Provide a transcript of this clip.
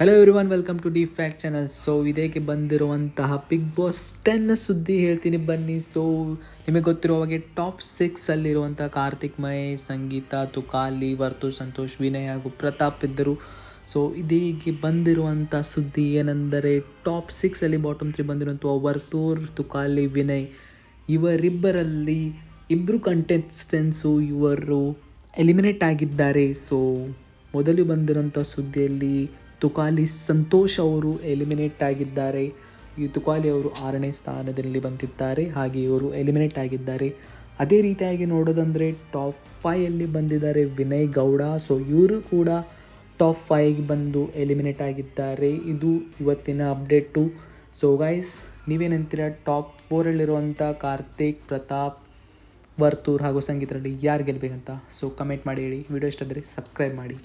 Hello everyone, welcome to the fact channel. So ಇದಕ್ಕೆ ಬಂದಿರುವಂತಹ big boss 10 ಸುದ್ದಿ ಹೇಳ್ತೀನಿ ಬನ್ನಿ. ಸೊ ನಿಮಗೆ ಗೊತ್ತಿರೋ ಹಾಗೆ ಟಾಪ್ 6 ಕಾರ್ತಿಕ್ ಮಹೇಶ್, ಸಂಗೀತ, ತುಕಾಲಿ, ವರ್ತೂರ್ ಸಂತೋಷ್, ವಿನಯ್ ಹಾಗೂ ಪ್ರತಾಪ್ ಇದ್ದರು. ಸೊ ಇದೀಗ ಬಂದಿರುವಂಥ ಸುದ್ದಿ ಏನೆಂದರೆ ಟಾಪ್ 6 ಬಾಟಮ್ 3 ಬಂದಿರುವಂಥ ವರ್ತೂರ್, ತುಕಾಲಿ, ವಿನಯ್ ಇವರಿಬ್ಬರಲ್ಲಿ ಇಬ್ಬರು ಕಂಟೆಸ್ಟೆನ್ಸು ಇವರು ಎಲಿಮಿನೇಟ್ ಆಗಿದ್ದಾರೆ. ಸೊ ಮೊದಲು ಬಂದಿರೋಂಥ ಸುದ್ದಿಯಲ್ಲಿ ತುಕಾಲಿ ಸಂತೋಷ್ ಅವರು ಎಲಿಮಿನೇಟ್ ಆಗಿದ್ದಾರೆ. ಈ ತುಕಾಲಿ ಅವರು 6ನೇ ಸ್ಥಾನದಲ್ಲಿ ಬಂದಿದ್ದಾರೆ, ಹಾಗೆ ಇವರು ಎಲಿಮಿನೇಟ್ ಆಗಿದ್ದಾರೆ. ಅದೇ ರೀತಿಯಾಗಿ ನೋಡೋದಂದರೆ ಟಾಪ್ 5 ಬಂದಿದ್ದಾರೆ ವಿನಯ್ ಗೌಡ. ಸೊ ಇವರು ಕೂಡ ಟಾಪ್ 5 ಬಂದು ಎಲಿಮಿನೇಟ್ ಆಗಿದ್ದಾರೆ. ಇದು ಇವತ್ತಿನ ಅಪ್ಡೇಟು. ಸೊ ಗೈಸ್, ನೀವೇನಂತೀರ? ಟಾಪ್ 4 ಕಾರ್ತಿಕ್, ಪ್ರತಾಪ್, ವರ್ತೂರ್ ಹಾಗೂ ಸಂಗೀತರಲ್ಲಿ ಯಾರು ಗೆಲ್ಲಬೇಕಂತ ಸೊ ಕಮೆಂಟ್ ಮಾಡಿ ಹೇಳಿ. ವಿಡಿಯೋ ಇಷ್ಟ ಆದರೆ ಸಬ್ಸ್ಕ್ರೈಬ್ ಮಾಡಿ.